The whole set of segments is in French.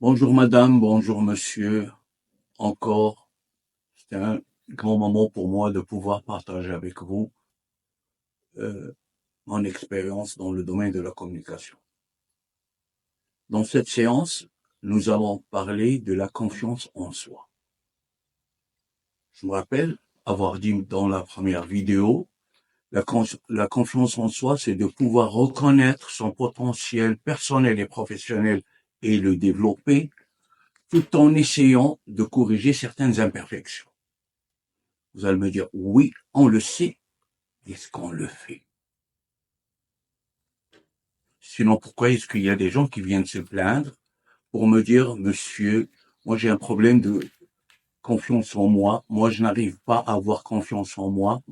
Bonjour madame, bonjour monsieur. Encore, c'est un grand moment pour moi de pouvoir partager avec vous euh, mon expérience dans le domaine de la communication. Dans cette séance, nous allons parler de la confiance en soi. Je me rappelle avoir dit dans la première vidéo, la confiance en soi, c'est de pouvoir reconnaître son potentiel personnel et professionnel et le développer tout en essayant de corriger certaines imperfections. Vous allez me dire, oui, on le sait, est-ce qu'on le fait? Sinon, pourquoi est-ce qu'il y a des gens qui viennent se plaindre pour me dire, monsieur, moi j'ai un problème de confiance en moi je n'arrive pas à avoir confiance en moi.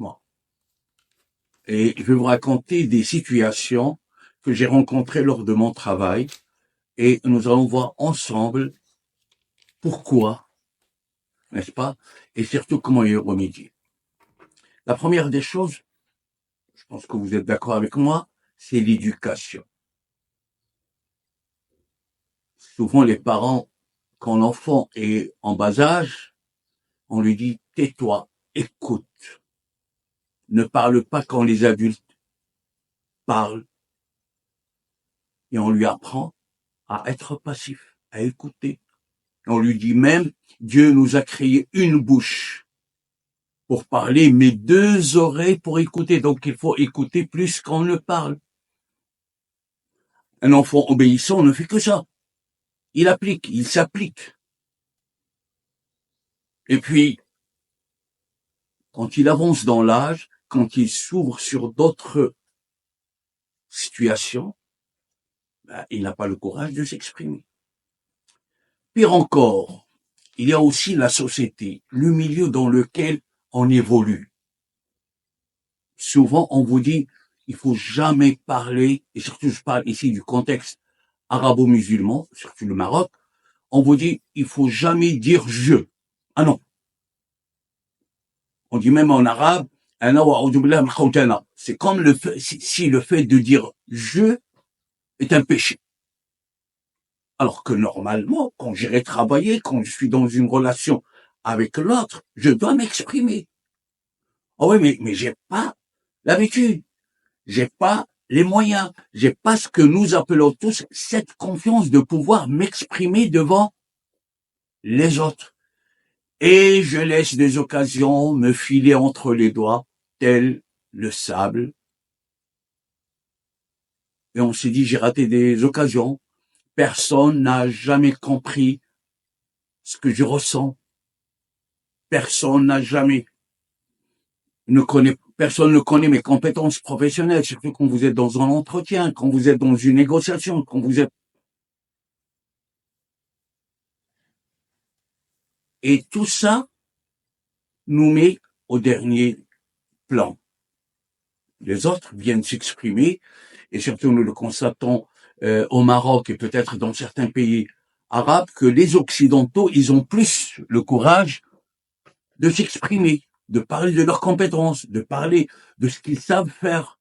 Et je vais vous raconter des situations que j'ai rencontrées lors de mon travail et nous allons voir ensemble pourquoi, n'est-ce pas? Et surtout comment y remédier. La première des choses, je pense que vous êtes d'accord avec moi, c'est l'éducation. Souvent les parents, quand l'enfant est en bas âge, on lui dit tais-toi, écoute. Ne parle pas quand les adultes parlent. Et on lui apprend à être passif, à écouter. On lui dit même, Dieu nous a créé une bouche pour parler, mais deux oreilles pour écouter. Donc il faut écouter plus qu'on ne parle. Un enfant obéissant ne fait que ça. Il applique, il s'applique. Et puis, quand il avance dans l'âge, quand il s'ouvre sur d'autres situations, il n'a pas le courage de s'exprimer. Pire encore, il y a aussi la société, le milieu dans lequel on évolue. Souvent, on vous dit, il faut jamais parler, et surtout je parle ici du contexte arabo-musulman, surtout le Maroc, on vous dit, il faut jamais dire je. Ah non. On dit même en arabe, c'est comme le fait, si le fait de dire je est un péché. Alors que normalement, quand j'irai travailler, quand je suis dans une relation avec l'autre, je dois m'exprimer. Oh oui, mais j'ai pas l'habitude. J'ai pas les moyens. J'ai pas ce que nous appelons tous cette confiance de pouvoir m'exprimer devant les autres. Et je laisse des occasions me filer entre les doigts, tel le sable. Et on s'est dit, j'ai raté des occasions. Personne n'a jamais compris ce que je ressens. Personne n'a jamais personne ne connaît mes compétences professionnelles, surtout quand vous êtes dans un entretien, quand vous êtes dans une négociation, quand vous êtes... Et tout ça nous met au dernier plan. Les autres viennent s'exprimer, et surtout nous le constatons au Maroc et peut-être dans certains pays arabes, que les Occidentaux, ils ont plus le courage de s'exprimer, de parler de leurs compétences, de parler de ce qu'ils savent faire,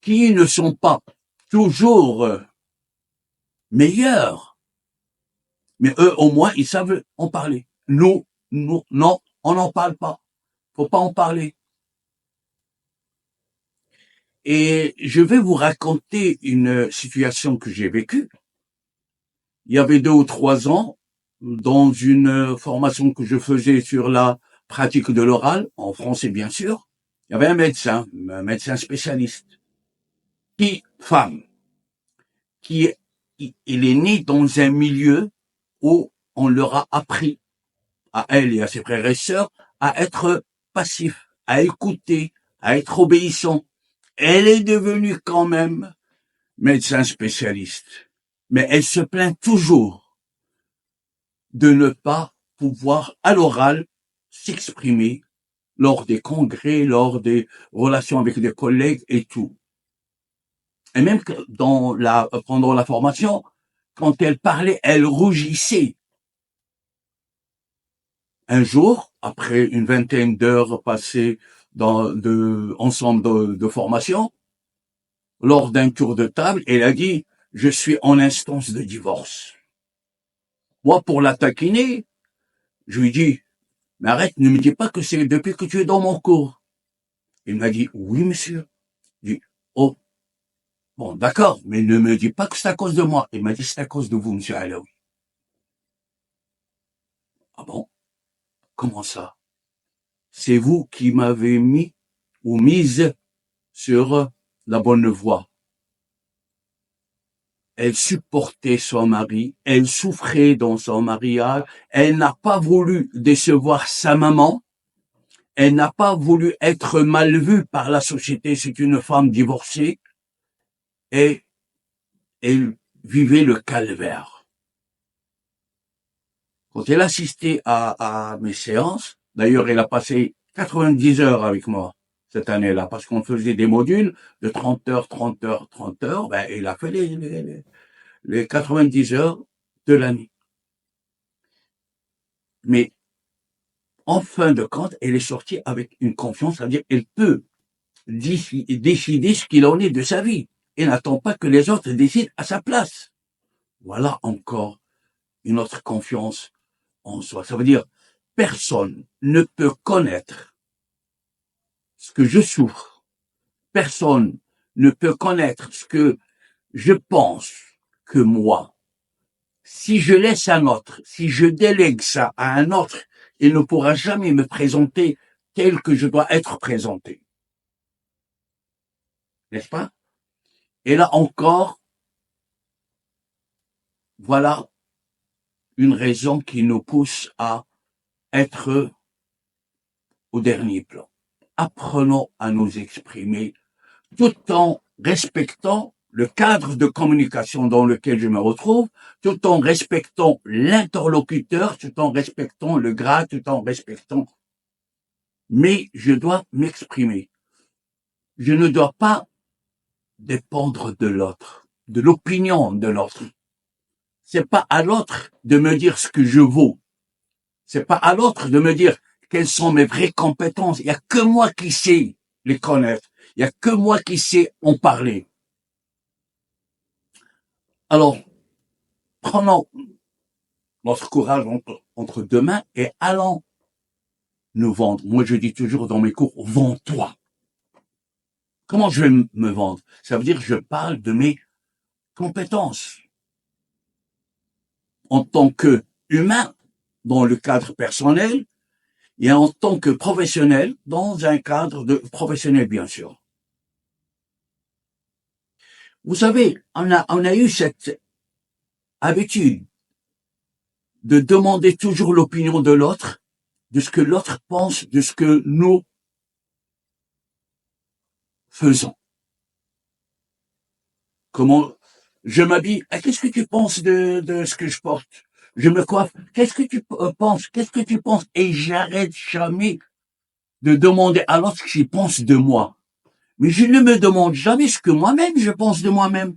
qui ne sont pas toujours meilleurs, mais eux au moins ils savent en parler. Nous, non, on n'en parle pas. Faut pas en parler. Et je vais vous raconter une situation que j'ai vécue. Il y avait 2 ou 3 ans, dans une formation que je faisais sur la pratique de l'oral, en français bien sûr, il y avait un médecin spécialiste, femme, qui il est né dans un milieu où on leur a appris, à elle et à ses frères et sœurs, à être passif, à écouter, à être obéissant. Elle est devenue quand même médecin spécialiste. Mais elle se plaint toujours de ne pas pouvoir, à l'oral, s'exprimer lors des congrès, lors des relations avec des collègues et tout. Et même que pendant la formation, quand elle parlait, elle rougissait. Un jour, après une vingtaine d'heures passées ensemble de formation, lors d'un tour de table, elle a dit, je suis en instance de divorce. Moi, pour la taquiner, je lui dis, mais arrête, ne me dis pas que c'est depuis que tu es dans mon cours. Il m'a dit, oui, monsieur. Je dis, oh, bon, d'accord, mais ne me dis pas que c'est à cause de moi. Il m'a dit, c'est à cause de vous, monsieur Alaoui. Ah bon? Comment ça? C'est vous qui m'avez mis ou mise sur la bonne voie. Elle supportait son mari, elle souffrait dans son mariage, elle n'a pas voulu décevoir sa maman, elle n'a pas voulu être mal vue par la société, c'est une femme divorcée, et elle vivait le calvaire. Quand elle assistait à mes séances, d'ailleurs elle a passé 90 heures avec moi cette année-là, parce qu'on faisait des modules de 30 heures, 30 heures, 30 heures, ben elle a fait les 90 heures de l'année. Mais en fin de compte, elle est sortie avec une confiance, c'est-à-dire elle peut décider ce qu'il en est de sa vie et n'attend pas que les autres décident à sa place. Voilà encore une autre confiance en soi. Ça veut dire, personne ne peut connaître ce que je souffre. Personne ne peut connaître ce que je pense que moi. Si je laisse un autre, si je délègue ça à un autre, il ne pourra jamais me présenter tel que je dois être présenté. N'est-ce pas? Et là encore, voilà une raison qui nous pousse à être au dernier plan. Apprenons à nous exprimer tout en respectant le cadre de communication dans lequel je me retrouve, tout en respectant l'interlocuteur, tout en respectant le grade, tout en respectant. Mais je dois m'exprimer. Je ne dois pas dépendre de l'autre, de l'opinion de l'autre. C'est pas à l'autre de me dire ce que je vaux. C'est pas à l'autre de me dire quelles sont mes vraies compétences. Il y a que moi qui sais les connaître. Il y a que moi qui sais en parler. Alors, prenons notre courage entre deux mains et allons nous vendre. Moi, je dis toujours dans mes cours, vends-toi. Comment je vais me vendre? Ça veut dire que je parle de mes compétences en tant que humain dans le cadre personnel et en tant que professionnel dans un cadre de professionnel, bien sûr. Vous savez, on a eu cette habitude de demander toujours l'opinion de l'autre, de ce que l'autre pense, de ce que nous faisons. Comment je m'habille? Qu'est-ce que tu penses de ce que je porte? Je me coiffe. Qu'est-ce que tu penses? Qu'est-ce que tu penses? Et j'arrête jamais de demander à l'autre ce qu'il pense de moi. Mais je ne me demande jamais ce que moi-même je pense de moi-même.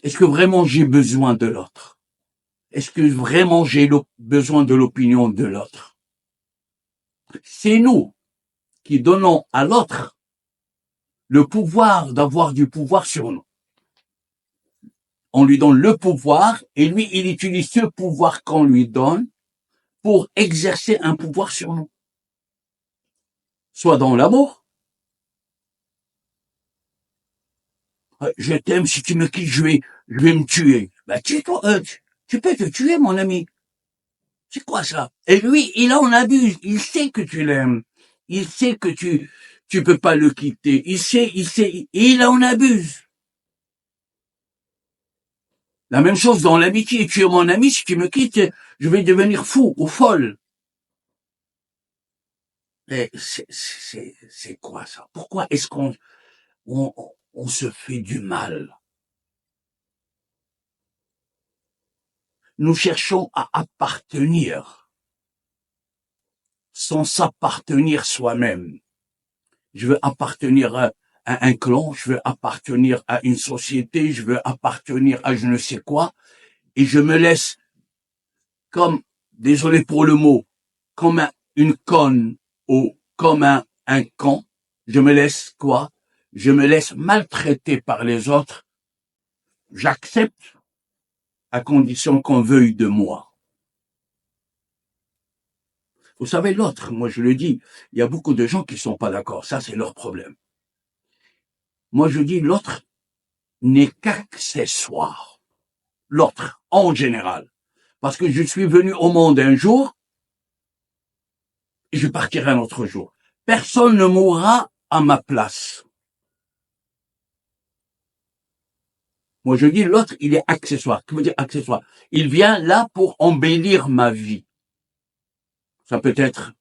Est-ce que vraiment j'ai besoin de l'autre? Est-ce que vraiment j'ai besoin de l'opinion de l'autre? C'est nous qui donnons à l'autre le pouvoir d'avoir du pouvoir sur nous. On lui donne le pouvoir et lui, il utilise ce pouvoir qu'on lui donne pour exercer un pouvoir sur nous. Soit dans l'amour. Je t'aime, si tu me quittes, je vais me tuer. Bah, tue-toi, tu peux te tuer, mon ami. C'est quoi ça? Et lui, il en abuse. Il sait que tu l'aimes. Il sait que tu peux pas le quitter. Il sait, il en abuse. La même chose dans l'amitié. Tu es mon ami, si tu me quittes, je vais devenir fou ou folle. Et c'est quoi ça? Pourquoi est-ce on se fait du mal? Nous cherchons à appartenir sans s'appartenir soi-même. Je veux appartenir à un clan, je veux appartenir à une société, je veux appartenir à je ne sais quoi, et je me laisse comme, désolé pour le mot, comme une conne ou comme un con. Je me laisse quoi? Je me laisse maltraiter par les autres. J'accepte à condition qu'on veuille de moi. Vous savez, l'autre, moi je le dis, il y a beaucoup de gens qui sont pas d'accord, ça c'est leur problème. Moi je dis, l'autre n'est qu'accessoire. L'autre, en général. Parce que je suis venu au monde un jour, et je partirai un autre jour. Personne ne mourra à ma place. Moi, je dis, l'autre, il est accessoire. Que veut dire accessoire? Il vient là pour embellir ma vie. Ça peut être,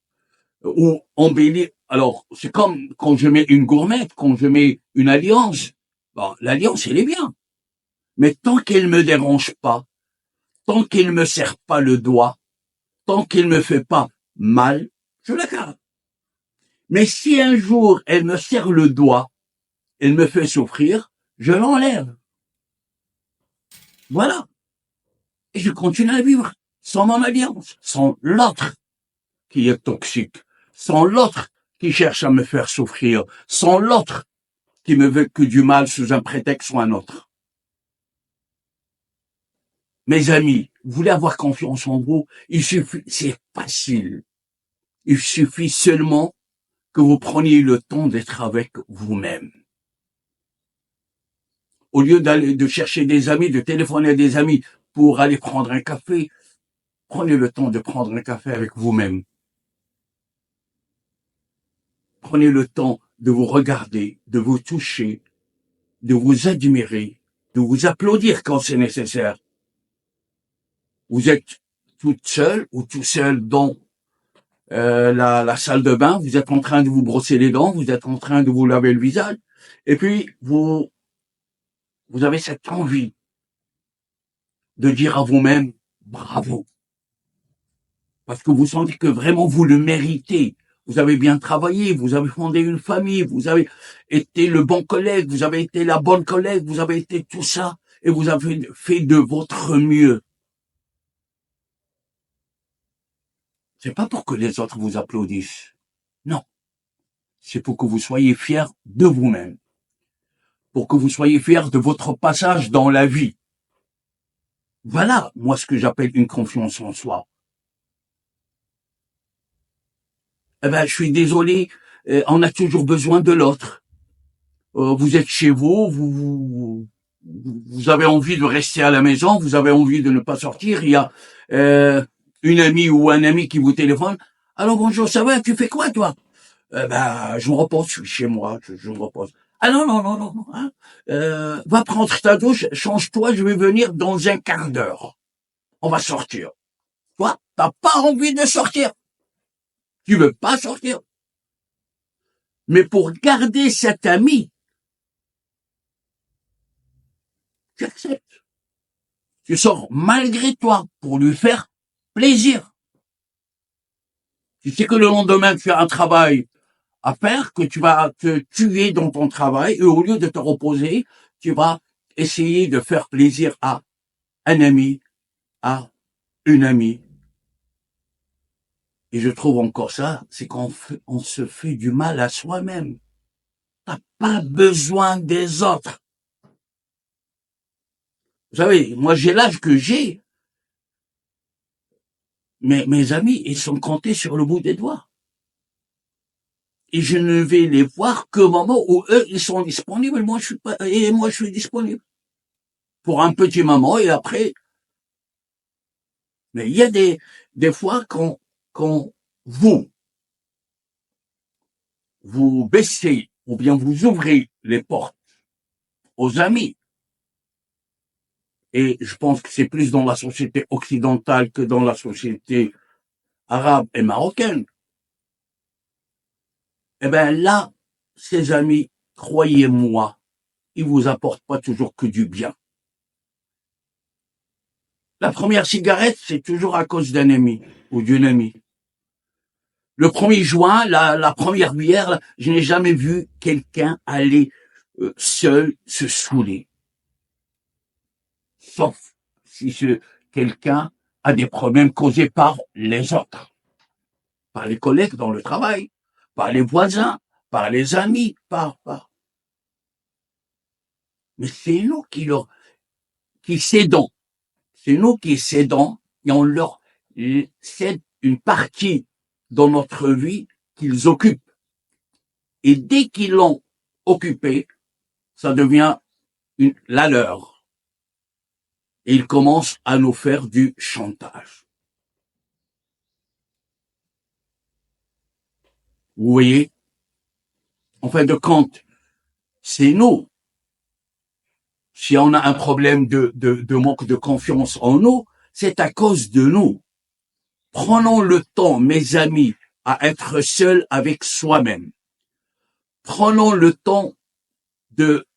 ou embellir. Alors, c'est comme quand je mets une gourmette, quand je mets une alliance. Bon, l'alliance, elle est bien. Mais tant qu'elle me dérange pas, tant qu'elle me serre pas le doigt, tant qu'elle me fait pas mal, je la garde. Mais si un jour elle me serre le doigt, elle me fait souffrir, je l'enlève. Voilà. Et je continue à vivre sans mon alliance, sans l'autre qui est toxique, sans l'autre qui cherche à me faire souffrir, sans l'autre qui me veut que du mal sous un prétexte ou un autre. Mes amis, vous voulez avoir confiance en vous, il suffit, c'est facile. Il suffit seulement que vous preniez le temps d'être avec vous-même. Au lieu d'aller, de chercher des amis, de téléphoner à des amis pour aller prendre un café, prenez le temps de prendre un café avec vous-même. Prenez le temps de vous regarder, de vous toucher, de vous admirer, de vous applaudir quand c'est nécessaire. Vous êtes toute seule ou tout seul dans la salle de bain, vous êtes en train de vous brosser les dents, vous êtes en train de vous laver le visage, et puis vous avez cette envie de dire à vous-même bravo. Parce que vous sentez que vraiment vous le méritez. Vous avez bien travaillé, vous avez fondé une famille, vous avez été le bon collègue, vous avez été la bonne collègue, vous avez été tout ça, et vous avez fait de votre mieux. C'est pas pour que les autres vous applaudissent. Non. C'est pour que vous soyez fiers de vous-même. Pour que vous soyez fiers de votre passage dans la vie. Voilà, moi, ce que j'appelle une confiance en soi. Eh ben, je suis désolé, on a toujours besoin de l'autre. Vous êtes chez vous, vous avez envie de rester à la maison, vous avez envie de ne pas sortir, il y a une amie ou un ami qui vous téléphone. Alors bonjour, ça va, tu fais quoi toi? Ben, je me repose, je suis chez moi, je me repose. Ah non, non, non, non, hein. Va prendre ta douche, change-toi, je vais venir dans un quart d'heure. On va sortir. Toi, t'as pas envie de sortir. Tu veux pas sortir. Mais pour garder cet ami, tu acceptes. Tu sors malgré toi pour lui faire plaisir. Tu sais que le lendemain, tu as un travail à faire, que tu vas te tuer dans ton travail, et au lieu de te reposer, tu vas essayer de faire plaisir à un ami, à une amie. Et je trouve encore ça, c'est on se fait du mal à soi-même. T'as pas besoin des autres. Vous savez, moi j'ai l'âge que j'ai, mais mes amis, ils sont comptés sur le bout des doigts. Et je ne vais les voir qu'au moment où eux, ils sont disponibles, moi je suis pas, et moi je suis disponible. Pour un petit moment, et après, mais il y a des fois quand vous baissez, ou bien vous ouvrez les portes aux amis, et je pense que c'est plus dans la société occidentale que dans la société arabe et marocaine, eh ben là, ces amis, croyez-moi, ils vous apportent pas toujours que du bien. La première cigarette, c'est toujours à cause d'un ami ou d'une amie. Le 1er juin, la première bière, je n'ai jamais vu quelqu'un aller seul se saouler. Sauf si quelqu'un a des problèmes causés par les autres, par les collègues dans le travail, par les voisins, par les amis, mais c'est nous qui cédons. C'est nous qui cédons et on leur cède une partie dans notre vie qu'ils occupent. Et dès qu'ils l'ont occupée, ça devient la leur. Et ils commencent à nous faire du chantage. Vous voyez, en fin de compte, c'est nous. Si on a un problème de manque de confiance en nous, c'est à cause de nous. Prenons le temps, mes amis, à être seuls avec soi-même. Prenons le temps de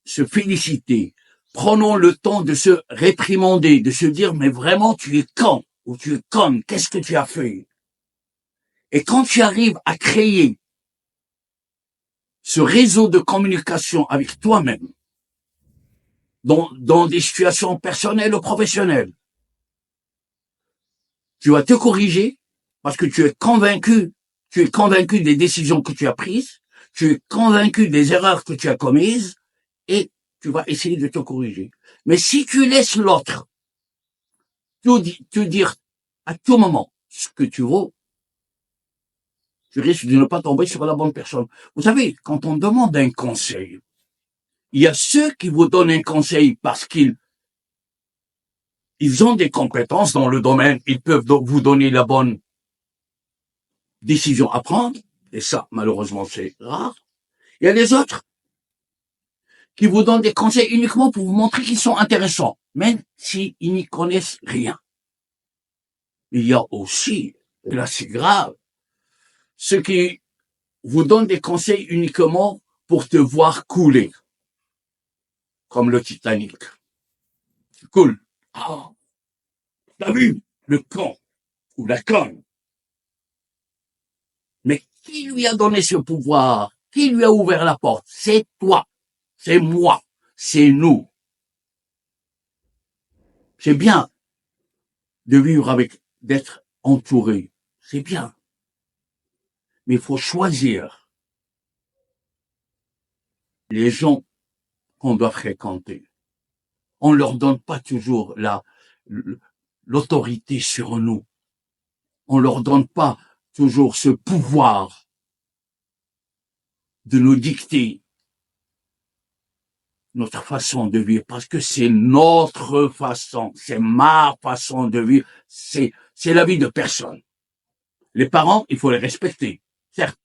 se féliciter. Prenons le temps de se réprimander, de se dire, mais vraiment, tu es con, ou tu es conne, qu'est-ce que tu as fait? Et quand tu arrives à créer ce réseau de communication avec toi-même, dans des situations personnelles ou professionnelles, tu vas te corriger parce que tu es convaincu des décisions que tu as prises, tu es convaincu des erreurs que tu as commises et tu vas essayer de te corriger. Mais si tu laisses l'autre te dire à tout moment ce que tu vaux, tu risques de ne pas tomber sur la bonne personne. Vous savez, quand on demande un conseil, il y a ceux qui vous donnent un conseil parce qu'ils ont des compétences dans le domaine, ils peuvent donc vous donner la bonne décision à prendre, et ça, malheureusement, c'est rare. Il y a les autres qui vous donnent des conseils uniquement pour vous montrer qu'ils sont intéressants, même s'ils n'y connaissent rien. Il y a aussi, et là c'est grave, ceux qui vous donnent des conseils uniquement pour te voir couler, comme le Titanic. Tu coules. Ah, t'as vu le con ou la conne. Mais qui lui a donné ce pouvoir? Qui lui a ouvert la porte? C'est toi, c'est moi, c'est nous. C'est bien de vivre avec, d'être entouré. C'est bien. Mais il faut choisir les gens qu'on doit fréquenter. On leur donne pas toujours l'autorité sur nous. On leur donne pas toujours ce pouvoir de nous dicter notre façon de vivre, parce que c'est notre façon, c'est ma façon de vivre, c'est la vie de personne. Les parents, il faut les respecter, certes.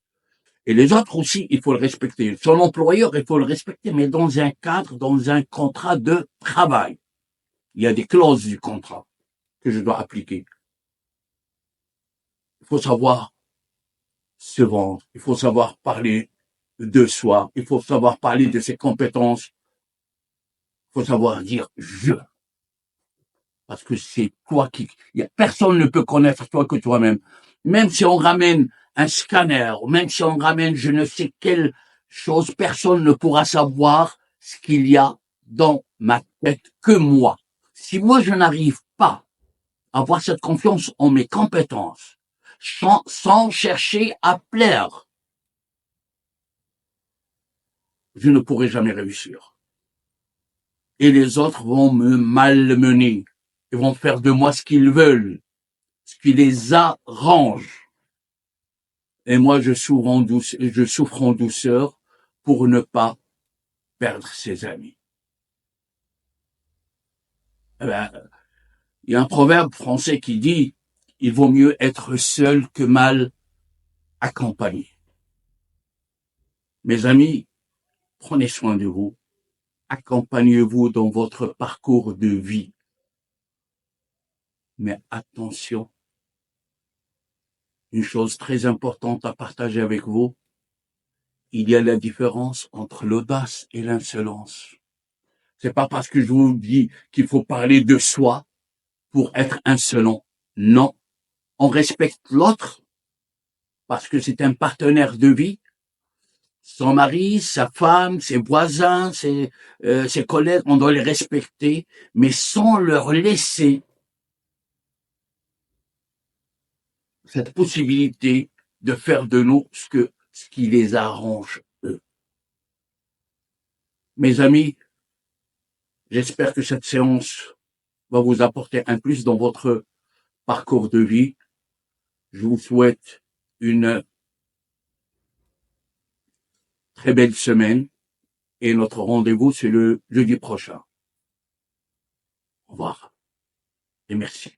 Et les autres aussi, il faut le respecter. Son employeur, il faut le respecter, mais dans un cadre, dans un contrat de travail. Il y a des clauses du contrat que je dois appliquer. Il faut savoir se vendre, il faut savoir parler de soi, il faut savoir parler de ses compétences, il faut savoir dire je. Parce que c'est toi personne ne peut connaître toi que toi-même. Même si on ramène un scanner, même si on ramène je ne sais quelle chose, personne ne pourra savoir ce qu'il y a dans ma tête que moi. Si moi je n'arrive pas à avoir cette confiance en mes compétences, sans chercher à plaire, je ne pourrai jamais réussir. Et les autres vont me malmener. Ils vont faire de moi ce qu'ils veulent, ce qui les arrange. Et moi, je souffre en douceur pour ne pas perdre ses amis. Eh ben, il y a un proverbe français qui dit, il vaut mieux être seul que mal accompagné. Mes amis, prenez soin de vous. Accompagnez-vous dans votre parcours de vie. Mais attention, une chose très importante à partager avec vous, il y a la différence entre l'audace et l'insolence. C'est pas parce que je vous dis qu'il faut parler de soi pour être insolent. Non. On respecte l'autre parce que c'est un partenaire de vie. Son mari, sa femme, ses voisins, ses collègues, on doit les respecter, mais sans leur laisser cette possibilité de faire de nous ce qui les arrange eux. Mes amis, j'espère que cette séance va vous apporter un plus dans votre parcours de vie. Je vous souhaite une très belle semaine et notre rendez-vous, c'est le jeudi prochain. Au revoir et merci.